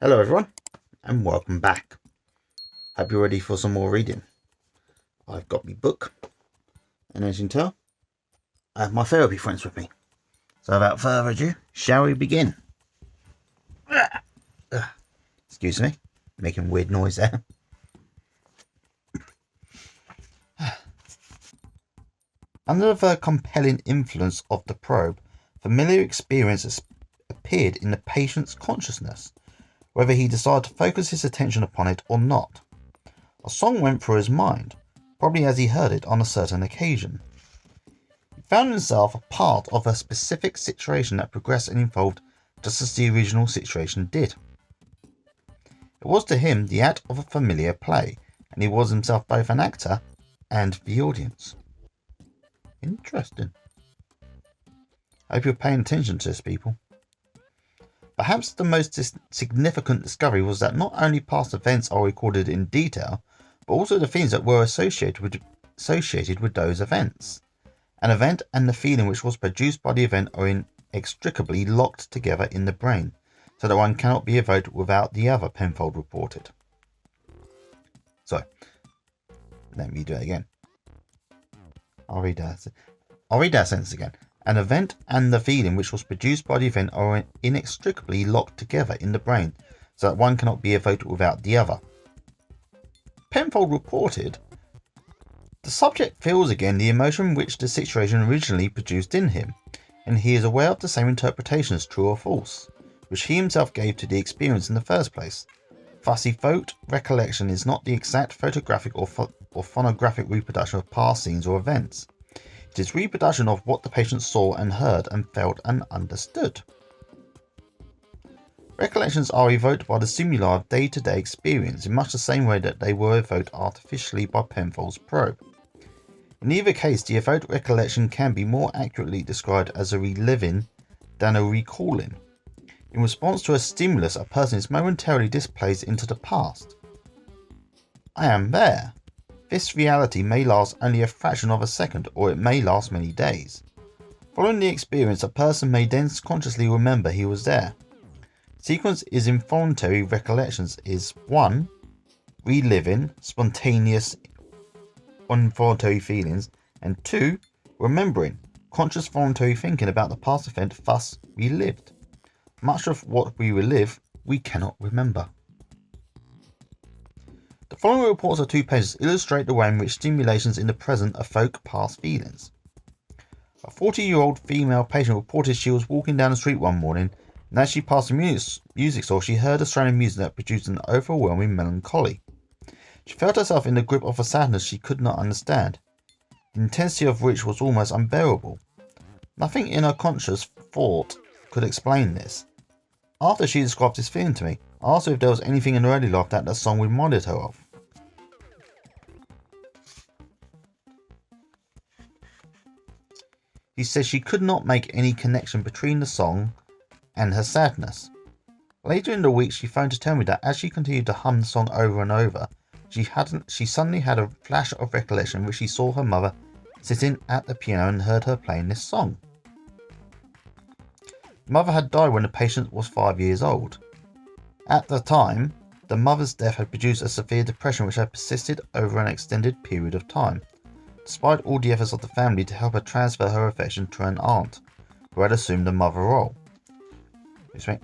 Hello everyone, and welcome back. Hope you're ready for some more reading. I've got my book, and as you can tell, I have my therapy friends with me. So without further ado, shall we begin? Excuse me, making weird noise there. Under the compelling influence of the probe, familiar experiences appeared in the patient's consciousness, whether he decided to focus his attention upon it or not. A song went through his mind, probably as he heard it on a certain occasion. He found himself a part of a specific situation that progressed and evolved just as the original situation did. It was to him the act of a familiar play, and he was himself both an actor and the audience. Interesting. Hope you're paying attention to this, people. Perhaps the most significant discovery was that not only past events are recorded in detail, but also the things that were associated with those events. An event and the feeling which was produced by the event are inextricably locked together in the brain, so that one cannot be evoked without the other, Penfold reported. So, let me do it again. I'll read that sentence again. An event and the feeling which was produced by the event are inextricably locked together in the brain, so that one cannot be evoked without the other. Penfold reported, the subject feels again the emotion which the situation originally produced in him, and he is aware of the same interpretation as true or false, which he himself gave to the experience in the first place. Thus, evoked recollection is not the exact photographic or phonographic reproduction of past scenes or events. It is reproduction of what the patient saw and heard and felt and understood. Recollections are evoked by the stimuli of day-to-day experience in much the same way that they were evoked artificially by Penfold's probe. In either case, the evoked recollection can be more accurately described as a reliving than a recalling. In response to a stimulus, a person is momentarily displaced into the past. I am there. This reality may last only a fraction of a second, or it may last many days. Following the experience, a person may then consciously remember he was there. Sequence is involuntary recollections is 1. Reliving, spontaneous, involuntary feelings, and 2. Remembering, conscious voluntary thinking about the past event thus relived. Much of what we relive, we cannot remember. The following reports of 2 pages illustrate the way in which stimulations in the present evoke past feelings. A 40-year-old female patient reported she was walking down the street one morning, and as she passed a music store, she heard a strain of music that produced an overwhelming melancholy. She felt herself in the grip of a sadness she could not understand, the intensity of which was almost unbearable. Nothing in her conscious thought could explain this. After she described this feeling to me, I asked her if there was anything in her early life that song reminded her of. She said she could not make any connection between the song and her sadness. Later in the week, she phoned to tell me that as she continued to hum the song over and over, she suddenly had a flash of recollection which she saw her mother sitting at the piano and heard her playing this song. The mother had died when the patient was 5 years old. At the time, the mother's death had produced a severe depression which had persisted over an extended period of time, despite all the efforts of the family to help her transfer her affection to an aunt, who had assumed the mother role. She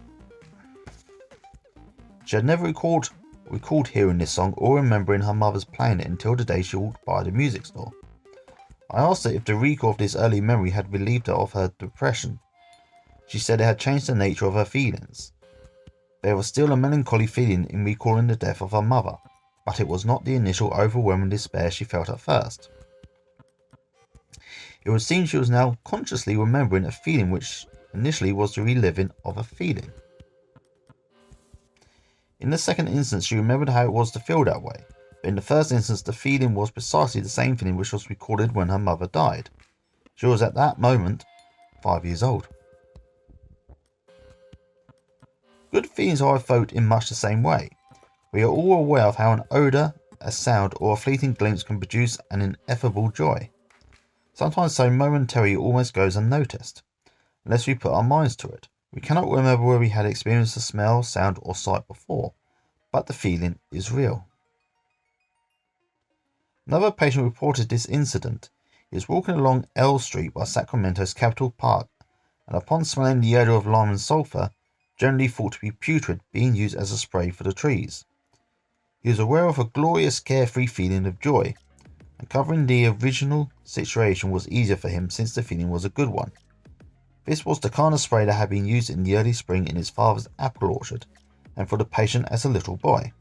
had never recalled hearing this song or remembering her mother's playing it until the day she walked by the music store. I asked her if the recall of this early memory had relieved her of her depression. She said it had changed the nature of her feelings. There was still a melancholy feeling in recalling the death of her mother, but it was not the initial overwhelming despair she felt at first. It would seem she was now consciously remembering a feeling which initially was the reliving of a feeling. In the second instance, she remembered how it was to feel that way, but in the first instance, the feeling was precisely the same feeling which was recorded when her mother died. She was at that moment 5 years old. Good feelings are evoked in much the same way. We are all aware of how an odour, a sound, or a fleeting glimpse can produce an ineffable joy. Sometimes so momentary it almost goes unnoticed. Unless we put our minds to it, We cannot remember where we had experienced a smell, sound, or sight before, but the feeling is real. Another patient reported this incident. He was walking along L Street by Sacramento's Capitol Park, and upon smelling the odour of lime and sulphur, generally thought to be putrid, being used as a spray for the trees. He was aware of a glorious carefree feeling of joy, and covering the original situation was easier for him since the feeling was a good one. This was the kind of spray that had been used in the early spring in his father's apple orchard, and for the patient as a little boy.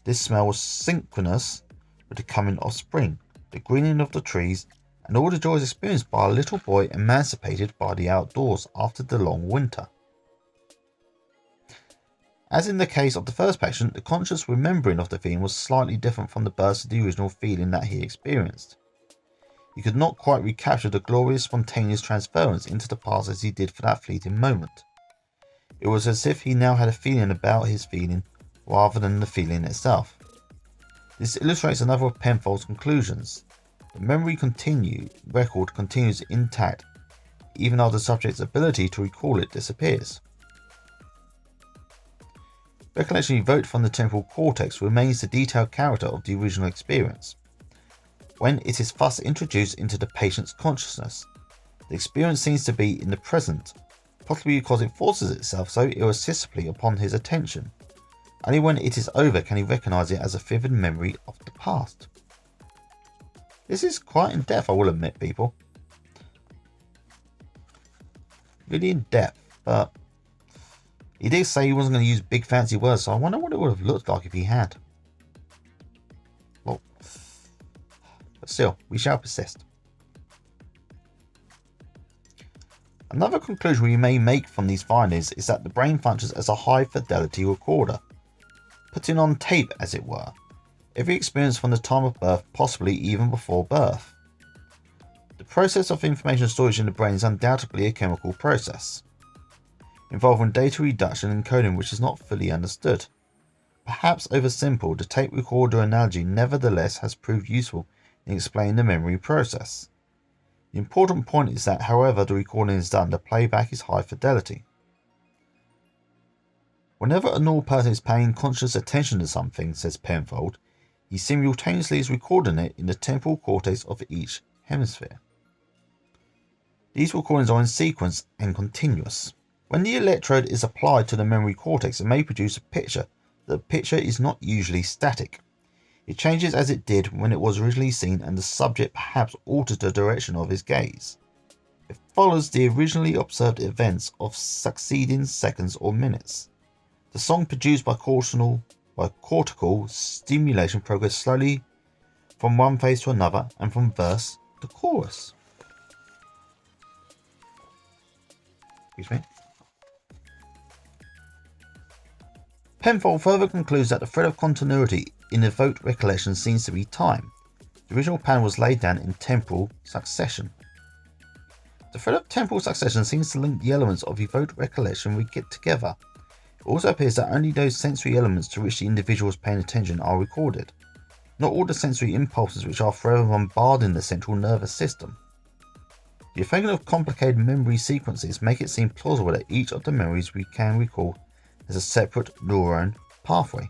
This smell was synchronous with the coming of spring, the greening of the trees, and all the joys experienced by a little boy emancipated by the outdoors after the long winter. As in the case of the first patient, the conscious remembering of the feeling was slightly different from the burst of the original feeling that he experienced. He could not quite recapture the glorious spontaneous transference into the past as he did for that fleeting moment. It was as if he now had a feeling about his feeling rather than the feeling itself. This illustrates another of Penfold's conclusions. The memory record continues intact even though the subject's ability to recall it disappears. Recollection evoked from the temporal cortex remains the detailed character of the original experience. When it is thus introduced into the patient's consciousness, the experience seems to be in the present, possibly because it forces itself so irresistibly upon his attention. Only when it is over can he recognise it as a vivid memory of the past. This is quite in depth, I will admit, people. Really in depth, but he did say he wasn't going to use big fancy words, so I wonder what it would have looked like if he had. Well, but still, we shall persist. Another conclusion we may make from these findings is that the brain functions as a high fidelity recorder, putting on tape as it were, every experience from the time of birth, possibly even before birth. The process of information storage in the brain is undoubtedly a chemical process, involving data reduction and coding which is not fully understood. Perhaps oversimple, the tape recorder analogy nevertheless has proved useful in explaining the memory process. The important point is that however the recording is done, the playback is high fidelity. Whenever a normal person is paying conscious attention to something, says Penfold, he simultaneously is recording it in the temporal cortex of each hemisphere. These recordings are in sequence and continuous. When the electrode is applied to the memory cortex, it may produce a picture. The picture is not usually static. It changes as it did when it was originally seen, and the subject perhaps alters the direction of his gaze. It follows the originally observed events of succeeding seconds or minutes. The song produced by cortical stimulation progresses slowly from one phase to another and from verse to chorus. Excuse me. Penfold further concludes that the thread of continuity in evoked recollection seems to be time. The original pattern was laid down in temporal succession. The thread of temporal succession seems to link the elements of evoked recollection we get together. It also appears that only those sensory elements to which the individual is paying attention are recorded, not all the sensory impulses which are forever bombarding the central nervous system. The effect of complicated memory sequences make it seem plausible that each of the memories we can recall has a separate neuron pathway.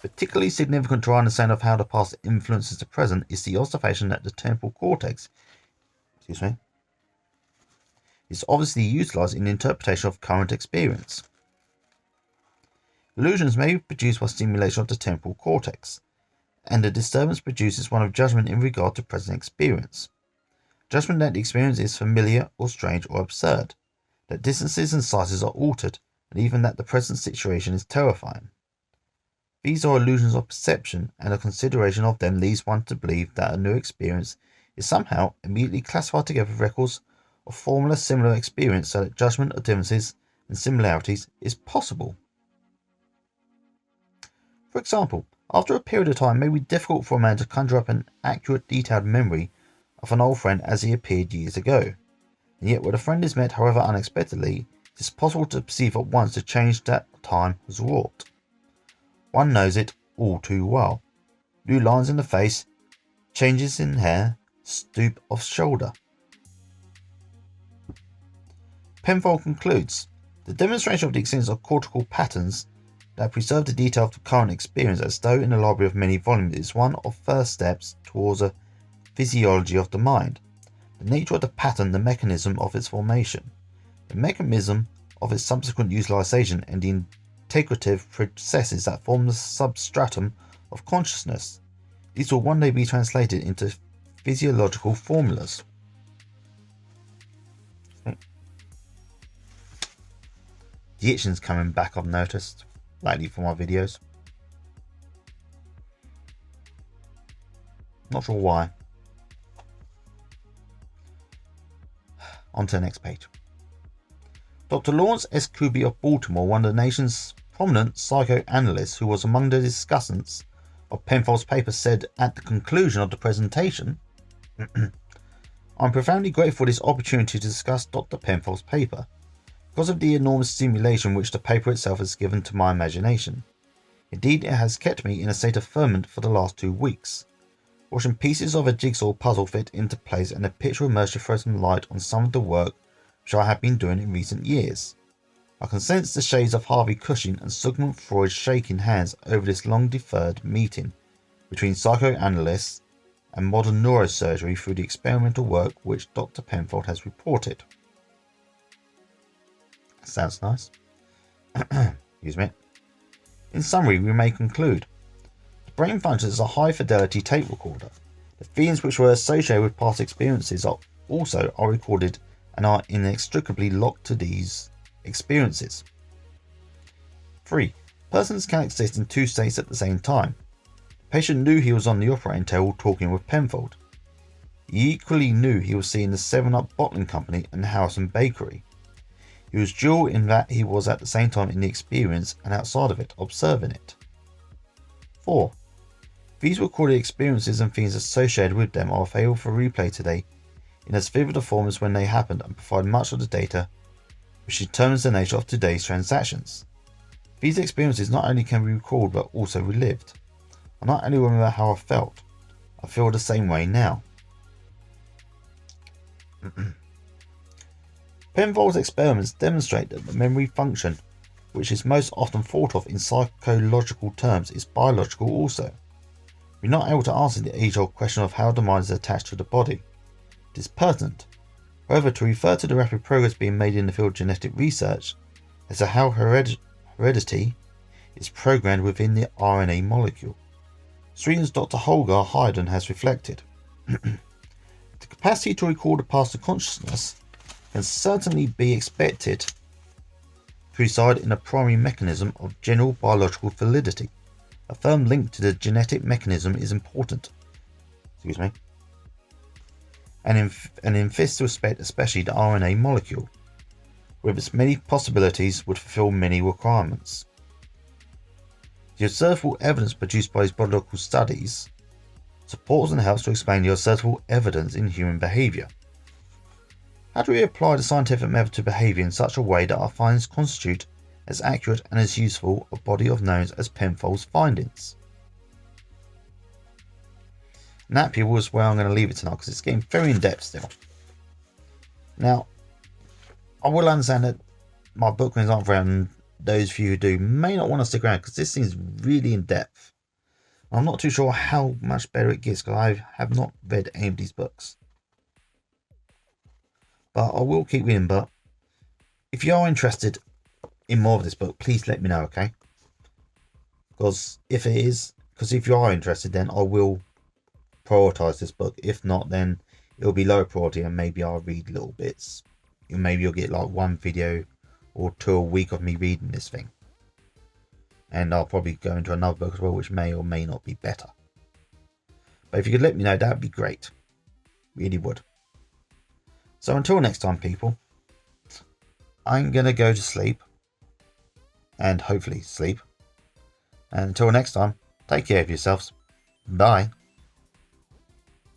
Particularly significant to our understanding of how the past influences the present is the observation that the temporal cortex is obviously utilized in the interpretation of current experience. Illusions may be produced by stimulation of the temporal cortex, and the disturbance produces one of judgment in regard to present experience. Judgment that the experience is familiar or strange or absurd, that distances and sizes are altered, and even that the present situation is terrifying. These are illusions of perception, and a consideration of them leads one to believe that a new experience is somehow immediately classified together with records of former similar experience so that judgment of differences and similarities is possible. For example, after a period of time it may be difficult for a man to conjure up an accurate detailed memory of an old friend as he appeared years ago, and yet when a friend is met, however unexpectedly, it is possible to perceive at once the change that time has wrought. One knows it all too well. New lines in the face, changes in hair, stoop of shoulder. Penfold concludes, the demonstration of the existence of cortical patterns that preserve the detail of the current experience as though in a library of many volumes is one of first steps towards a physiology of the mind. The nature of the pattern, the mechanism of its formation, the mechanism of its subsequent utilization, and the integrative processes that form the substratum of consciousness. These will one day be translated into physiological formulas. The itching's coming back, I've noticed, lately for my videos. Not sure why. On to the next page. Dr. Lawrence S. Kuby of Baltimore, one of the nation's prominent psychoanalysts who was among the discussants of Penfold's paper, said at the conclusion of the presentation, I'm profoundly grateful for this opportunity to discuss Dr. Penfold's paper, because of the enormous stimulation which the paper itself has given to my imagination. Indeed, it has kept me in a state of ferment for the last 2 weeks, watching pieces of a jigsaw puzzle fit into place and a picture emerge to throw some light on some of the work which I have been doing in recent years. I can sense the shades of Harvey Cushing and Sigmund Freud shaking hands over this long-deferred meeting between psychoanalysts and modern neurosurgery through the experimental work which Dr. Penfold has reported. Sounds nice. Excuse me. In summary, we may conclude, the brain functions as a high-fidelity tape recorder. The feelings which were associated with past experiences are recorded and are inextricably locked to these experiences. 3. Persons can exist in 2 states at the same time. The patient knew he was on the operating table talking with Penfold. He equally knew he was seeing the 7-Up bottling company and Harrison Bakery. He was dual in that he was at the same time in the experience and outside of it, observing it. 4. These recorded experiences and things associated with them are available for replay today in as vivid a form as when they happened and provide much of the data which determines the nature of today's transactions. These experiences not only can be recalled but also relived. I not only remember how I felt, I feel the same way now. Penfold's experiments demonstrate that the memory function, which is most often thought of in psychological terms, is biological also. We are not able to answer the age-old question of how the mind is attached to the body. It is pertinent, however, to refer to the rapid progress being made in the field of genetic research as to how heredity is programmed within the RNA molecule. Sweden's Dr. Holger Hayden has reflected. The capacity to recall the past to consciousness can certainly be expected to reside in a primary mechanism of general biological validity. A firm link to the genetic mechanism is important. And in this respect, especially the RNA molecule, with its many possibilities, would fulfill many requirements. The observable evidence produced by his biological studies supports and helps to explain the observable evidence in human behaviour. How do we apply the scientific method to behaviour in such a way that our findings constitute as accurate and as useful a body of knowledge as Penfold's findings? And that, people, is where I'm going to leave it tonight, because it's getting very in-depth still. Now, I will understand that my bookings aren't for everyone, and those of you who do may not want to stick around, because this seems really in-depth. I'm not too sure how much better it gets, because I have not read any of these books. But I will keep reading. But if you are interested in more of this book, please let me know, okay? Because if you are interested, then I will prioritize this book. If not, then it'll be low priority, and maybe I'll read little bits. Maybe you'll get like 1 video or 2 a week of me reading this thing. And I'll probably go into another book as well, which may or may not be better. But if you could let me know, that would be great. Really would. So until next time, people, I'm going to go to sleep. And hopefully sleep. And until next time, take care of yourselves. Bye.